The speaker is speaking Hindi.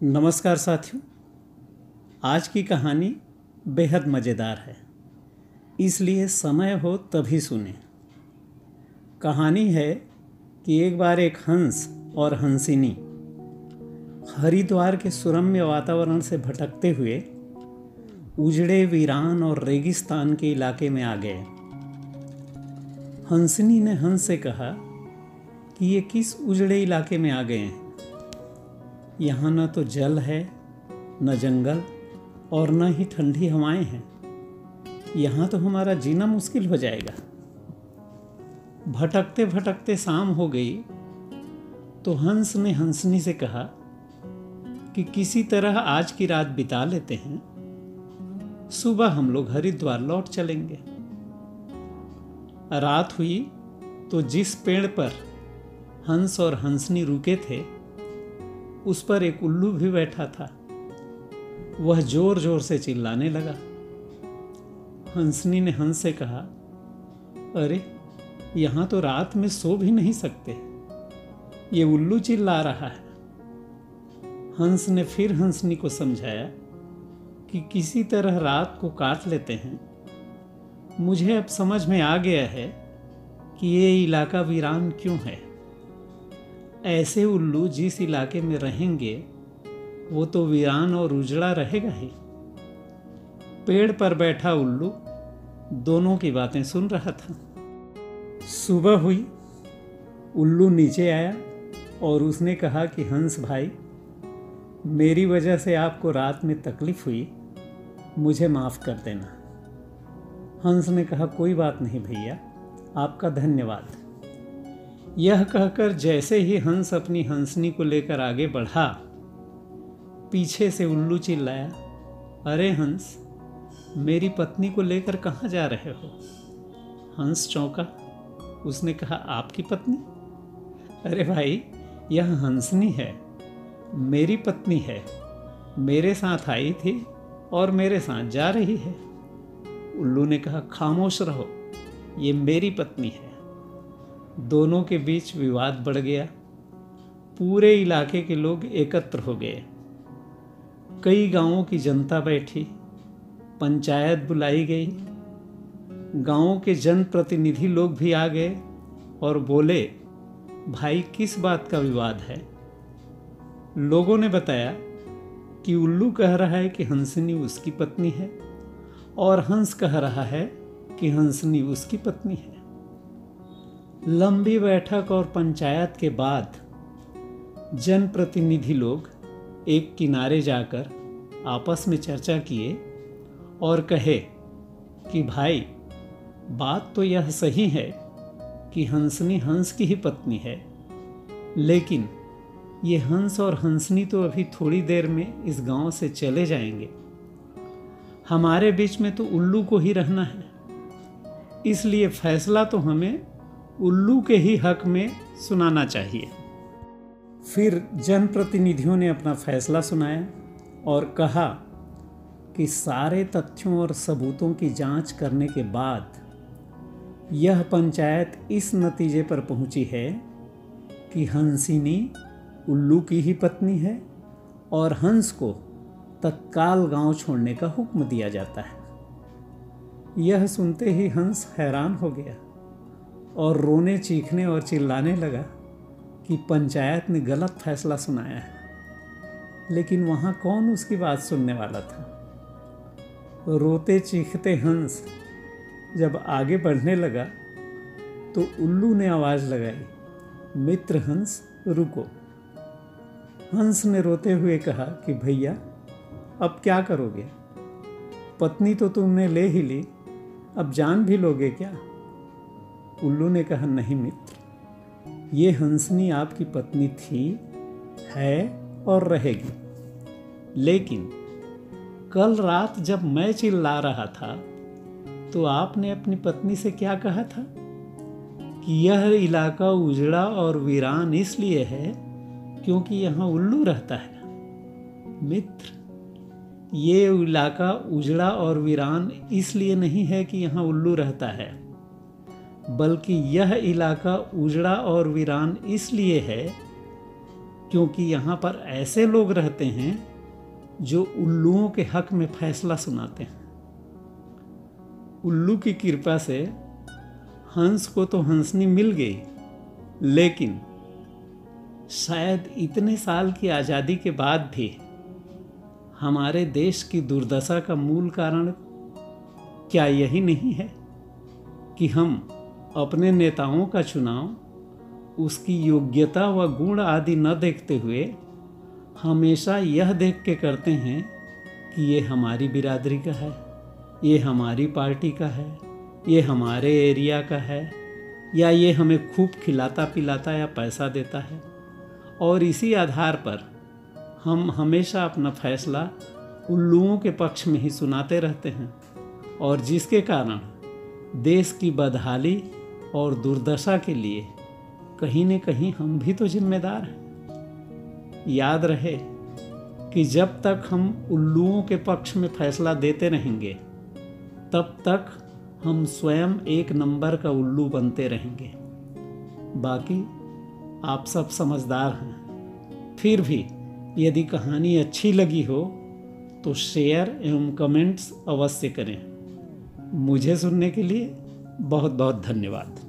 नमस्कार साथियों। आज की कहानी बेहद मज़ेदार है, इसलिए समय हो तभी सुने। कहानी है कि एक बार एक हंस और हंसिनी हरिद्वार के सुरम्य वातावरण से भटकते हुए उजड़े वीरान और रेगिस्तान के इलाके में आ गए। हंसिनी ने हंस से कहा कि ये किस उजड़े इलाके में आ गए हैं। यहाँ न तो जल है, न जंगल और न ही ठंडी हवाएं हैं। यहाँ तो हमारा जीना मुश्किल हो जाएगा। भटकते भटकते शाम हो गई तो हंस ने हंसनी से कहा कि किसी तरह आज की रात बिता लेते हैं, सुबह हम लोग हरिद्वार लौट चलेंगे। रात हुई तो जिस पेड़ पर हंस और हंसनी रुके थे उस पर एक उल्लू भी बैठा था। वह जोर जोर से चिल्लाने लगा। हंसनी ने हंस से कहा, अरे यहाँ तो रात में सो भी नहीं सकते, ये उल्लू चिल्ला रहा है। हंस ने फिर हंसनी को समझाया कि किसी तरह रात को काट लेते हैं। मुझे अब समझ में आ गया है कि ये इलाका वीरान क्यों है। ऐसे उल्लू जिस इलाके में रहेंगे वो तो वीरान और उजड़ा रहेगा ही। पेड़ पर बैठा उल्लू दोनों की बातें सुन रहा था। सुबह हुई, उल्लू नीचे आया और उसने कहा कि हंस भाई, मेरी वजह से आपको रात में तकलीफ हुई, मुझे माफ़ कर देना। हंस ने कहा, कोई बात नहीं भैया, आपका धन्यवाद। यह कहकर जैसे ही हंस अपनी हंसनी को लेकर आगे बढ़ा, पीछे से उल्लू चिल्लाया, अरे हंस, मेरी पत्नी को लेकर कहाँ जा रहे हो? हंस चौंका। उसने कहा, आपकी पत्नी? अरे भाई, यह हंसनी है, मेरी पत्नी है, मेरे साथ आई थी और मेरे साथ जा रही है। उल्लू ने कहा, खामोश रहो, ये मेरी पत्नी है। दोनों के बीच विवाद बढ़ गया। पूरे इलाके के लोग एकत्र हो गए। कई गांवों की जनता बैठी, पंचायत बुलाई गई। गांवों के जनप्रतिनिधि लोग भी आ गए और बोले, भाई किस बात का विवाद है? लोगों ने बताया कि उल्लू कह रहा है कि हंसनी उसकी पत्नी है और हंस कह रहा है कि हंसनी उसकी पत्नी है। लंबी बैठक और पंचायत के बाद जनप्रतिनिधि लोग एक किनारे जाकर आपस में चर्चा किए और कहे कि भाई, बात तो यह सही है कि हंसनी हंस की ही पत्नी है, लेकिन ये हंस और हंसनी तो अभी थोड़ी देर में इस गांव से चले जाएंगे। हमारे बीच में तो उल्लू को ही रहना है, इसलिए फैसला तो हमें उल्लू के ही हक में सुनाना चाहिए। फिर जनप्रतिनिधियों ने अपना फैसला सुनाया और कहा कि सारे तथ्यों और सबूतों की जांच करने के बाद यह पंचायत इस नतीजे पर पहुंची है कि हंसिनी उल्लू की ही पत्नी है और हंस को तत्काल गांव छोड़ने का हुक्म दिया जाता है। यह सुनते ही हंस हैरान हो गया और रोने, चीखने और चिल्लाने लगा कि पंचायत ने गलत फैसला सुनाया है। लेकिन वहाँ कौन उसकी बात सुनने वाला था। रोते चीखते हंस जब आगे बढ़ने लगा तो उल्लू ने आवाज़ लगाई, मित्र हंस रुको। हंस ने रोते हुए कहा कि भैया, अब क्या करोगे? पत्नी तो तुमने ले ही ली, अब जान भी लोगे क्या? उल्लू ने कहा, नहीं मित्र, ये हंसनी आपकी पत्नी थी, है और रहेगी। लेकिन कल रात जब मैं चिल्ला रहा था तो आपने अपनी पत्नी से क्या कहा था कि यह इलाका उजड़ा और वीरान इसलिए है क्योंकि यहाँ उल्लू रहता है। मित्र, ये इलाका उजड़ा और वीरान इसलिए नहीं है कि यहाँ उल्लू रहता है, बल्कि यह इलाका उजड़ा और वीरान इसलिए है क्योंकि यहाँ पर ऐसे लोग रहते हैं जो उल्लुओं के हक में फैसला सुनाते हैं। उल्लू की कृपा से हंस को तो हंसनी मिल गई, लेकिन शायद इतने साल की आज़ादी के बाद भी हमारे देश की दुर्दशा का मूल कारण क्या यही नहीं है कि हम अपने नेताओं का चुनाव उसकी योग्यता व गुण आदि न देखते हुए हमेशा यह देख के करते हैं कि ये हमारी बिरादरी का है, ये हमारी पार्टी का है, ये हमारे एरिया का है, या ये हमें खूब खिलाता पिलाता या पैसा देता है, और इसी आधार पर हम हमेशा अपना फैसला उल्लुओं के पक्ष में ही सुनाते रहते हैं, और जिसके कारण देश की बदहाली और दुर्दशा के लिए कहीं न कहीं हम भी तो जिम्मेदार हैं। याद रहे कि जब तक हम उल्लुओं के पक्ष में फैसला देते रहेंगे तब तक हम स्वयं एक नंबर का उल्लू बनते रहेंगे। बाकी आप सब समझदार हैं। फिर भी यदि कहानी अच्छी लगी हो तो शेयर एवं कमेंट्स अवश्य करें। मुझे सुनने के लिए बहुत बहुत धन्यवाद।